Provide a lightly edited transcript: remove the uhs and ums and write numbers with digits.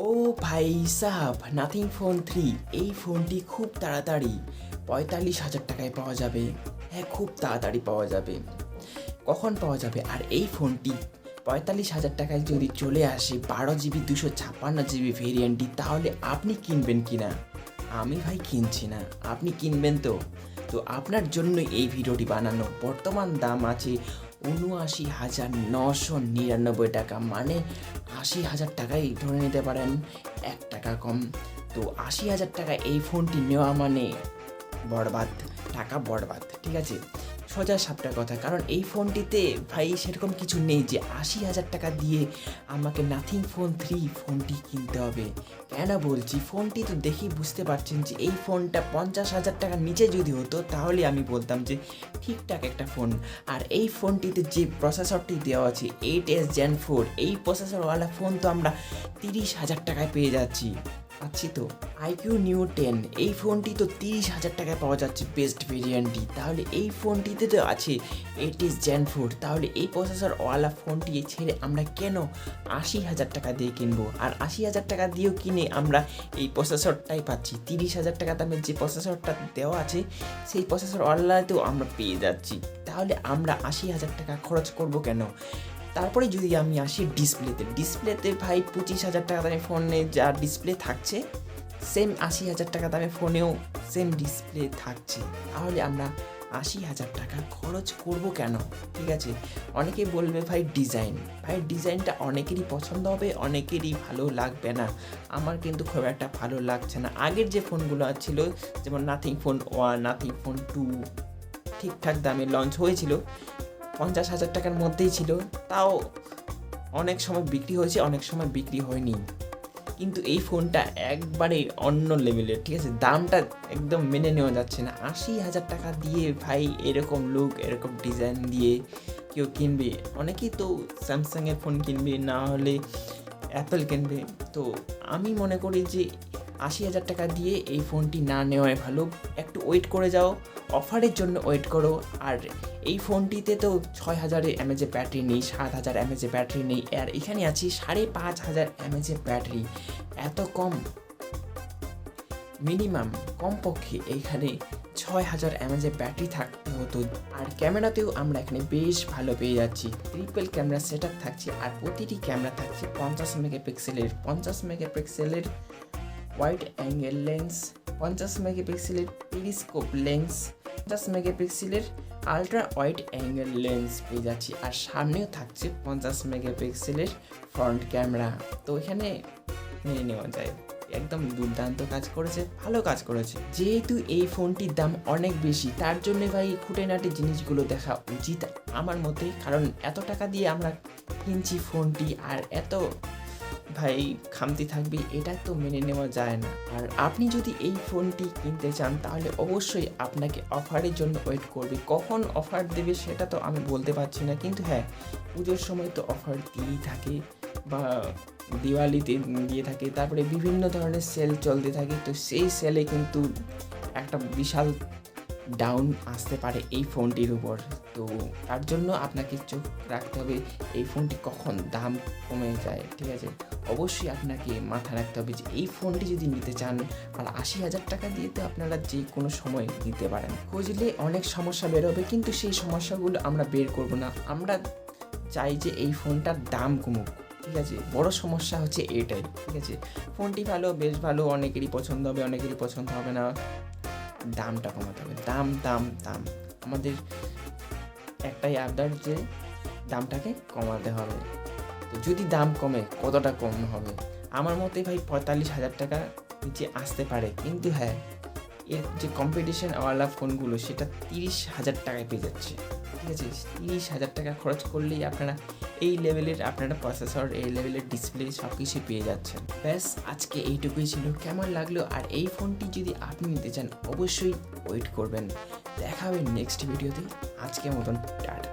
ও ভাই সাহাব, nothing phone 3 এই ফোনটি খুব তাড়াতাড়ি ৪৫,০০০ টাকায় পাওয়া যাবে। হ্যাঁ, খুব তাড়াতাড়ি পাওয়া যাবে। কখন পাওয়া যাবে? আর এই ফোনটি ৪৫,০০০ টাকায় যদি চলে আসে 12 GB 256 GB ভেরিয়েন্টটি, তাহলে আপনি কিনবেন কি না? আমি ভাই কিনছি না, আপনি কিনবেন তো? তো আপনার জন্যই এই ভিডিওটি বানানো। বর্তমান দাম আছে ৭৯,৯৯৯ টাকা, মানে ৮০,০০০ টাকাই ধরে নিতে পারেন, ১ টাকা কম। তো ৮০,০০০ টাকা এই ফোনটি নেওয়া মানে বরবাদ, টাকা বরবাদ, ঠিক আছে? সোজা সাপটা কথা, কারণ এই ফোনটিতে ভাই সেরকম কিছু নেই যে ৮০,০০০ টাকা দিয়ে আমাকে নাথিং ফোন 3 ফোনটি কিনতে হবে। কেন বলছি? ফোনটি তো দেখেই বুঝতে পারছেন যে এই ফোনটা ৫০,০০০ টাকার নিচে যদি হতো তাহলে আমি বলতাম যে ঠিকঠাক একটা ফোন। আর এই ফোনটিতে যে প্রসেসরটি দেওয়া আছে 8S Gen 4, এই প্রসেসরওয়ালা ফোন তো আমরা ৩০,০০০ টাকায় পেয়ে যাচ্ছি তো। iQOO Neo 10 এই ফোনটি তো ৩০,০০০ টাকায় পাওয়া যাচ্ছে বেস্ট ভেরিয়েন্টটি। তাহলে এই ফোনটিতে তো আছে 8S Gen 4, তাহলে এই প্রসেসরওয়ালা ফোনটি ছেড়ে আমরা কেন ৮০,০০০ টাকা দিয়ে কিনবো? আর ৮০,০০০ টাকা দিয়েও কিনে আমরা এই প্রসেসরটাই পাচ্ছি। ৩০,০০০ টাকা দামের যে প্রসেসরটা দেওয়া আছে সেই প্রসেসরওয়ালাতেও আমরা পেয়ে যাচ্ছি। তাহলে আমরা ৮০,০০০ টাকা খরচ করব কেন? তারপরে যদি আমি আসি ডিসপ্লেতে ভাই ২৫,০০০ টাকা দামের ফোনে যা ডিসপ্লে থাকছে সেম ৮০,০০০ টাকা দামের ফোনেও সেম ডিসপ্লে থাকছে। তাহলে আমরা ৮০,০০০ টাকা খরচ করব কেন? ঠিক আছে, অনেকেই বলবে ভাই ডিজাইনটা অনেকেরই পছন্দ হবে, অনেকেরই ভালো লাগবে না। আমার কিন্তু খুব একটা ভালো লাগছে না। আগের যে ফোনগুলো ছিল যেমন নাথিং ফোন 1, নাথিং ফোন 2 ঠিকঠাক দামে লঞ্চ হয়েছিল, ৫০,০০০ টাকার মধ্যেই ছিল, তাও অনেক সময় বিক্রি হয়েছে, অনেক সময় বিক্রি হয়নি। কিন্তু এই ফোনটা একবারে অন্য লেভেলের, ঠিক আছে? দামটা একদম মেনে নেওয়া যাচ্ছে না। ৮০,০০০ টাকা দিয়ে ভাই এরকম লুক, এরকম ডিজাইন দিয়ে কেউ কিনবে? অনেকেই তো স্যামসাংয়ের ফোন কিনবে, না হলে অ্যাপেল কিনবে। তো আমি মনে করি যে ৮০,০০০ টাকা দিয়ে এই ফোনটি না নেওয়াই ভালো। একটু ওয়েট করে যাও, অফারের জন্য ওয়েট করো। আর এই ফোনটিতে তো ৬,০০০ mAh ব্যাটারি নেই, ৭,০০০ mAh ব্যাটারি নেই, আর এখানে আছে ৫,৫০০ mAh ব্যাটারি। এত কম, মিনিমাম কমপক্ষে এইখানে ৬,০০০ mAh ব্যাটারি থাকতে হতো। আর ক্যামেরাতেও আমরা এখানে বেশ ভালো পেয়ে যাচ্ছি। ট্রিপল ক্যামেরা সেট আপ থাকছে, আর প্রতিটি ক্যামেরা থাকছে ৫০ মেগাপিক্সেলের ওয়াইড অ্যাঙ্গেল লেন্স, ৫০ মেগাপিক্সেলের পেরিস্কোপ লেন্স, ৫০ মেগাপিক্সেলের আলট্রা ওয়াইড অ্যাঙ্গেল লেন্স পেয়ে যাচ্ছি। আর সামনেও থাকছে ৫০ মেগাপিক্সেলের ফ্রন্ট ক্যামেরা। তো এখানে মেনে নেওয়া যায় একদম দুর্দান্ত কাজ করেছে, ভালো কাজ করেছে। যেহেতু এই ফোনটির দাম অনেক বেশি, তার জন্য ভাই খুঁটিনাটি জিনিসগুলো দেখা উচিত আমার মতে। কারণ এত টাকা দিয়ে আমরা কিনছি ফোনটি, আর এত ভাই খামতি থাকবে, এটা তো মেনে নেওয়া যায় না। আর আপনি যদি এই ফোনটি কিনতে চান তাহলে অবশ্যই আপনাকে অফারের জন্য ওয়েট করবে। কখন অফার দেবে সেটা তো আমি বলতে পারছি না, কিন্তু হ্যাঁ, পুজোর সময় তো অফার দিয়েই থাকে, বা দিওয়ালিতে দিয়ে থাকে, তারপরে বিভিন্ন ধরনের সেল চলতে থাকে। তো সেই সেলে কিন্তু একটা বিশাল ডাউন আসতে পারে এই ফোনটির উপর। তো তার জন্য আপনাকে চোখ রাখতে হবে এই ফোনটি কখন দাম কমে যায়, ঠিক আছে? অবশ্যই আপনাকে মাথা রাখতে হবে যে এই ফোনটি যদি নিতে চান, আর ৮০,০০০ টাকা দিয়ে তো আপনারা যে কোনো সময় নিতে পারেন। খুঁজলে অনেক সমস্যা বেরোবে, কিন্তু সেই সমস্যাগুলো আমরা বের করব না। আমরা চাই যে এই ফোনটার দাম কমুক, ঠিক আছে? বড় সমস্যা হচ্ছে এটাই, ঠিক আছে? ফোনটি ভালো, বেশ ভালো, অনেকেরই পছন্দ হবে, অনেকেরই পছন্দ হবে না। দামটা কমাতে হবে, দাম। আমাদের একটাই আবদার যে দামটাকে কমাতে হবে। তো যদি দাম কমে, কতটা কম হবে? আমার মতে ভাই ৪৫,০০০ টাকা নিচে আসতে পারে, কিন্তু হ্যাঁ, এর যে কম্পিটিশনওয়ালা ফোনগুলো সেটা ৩০,০০০ টাকায় পেয়ে যাচ্ছে, ঠিক আছে? ৩০,০০০ টাকা খরচ করলেই আপনারা এই লেভেলের আপনারা প্রসেসর, এই লেভেলের ডিসপ্লে সব কিছু পেয়ে যাচ্ছেন। ব্যাস, আজকে এইটুকুই ছিল। কেমন লাগলো? আর এই ফোনটি যদি আপনি নিতে চান অবশ্যই ওয়েট করবেন। দেখা হবে নেক্সট ভিডিওতে। আজকের মতন টাটা।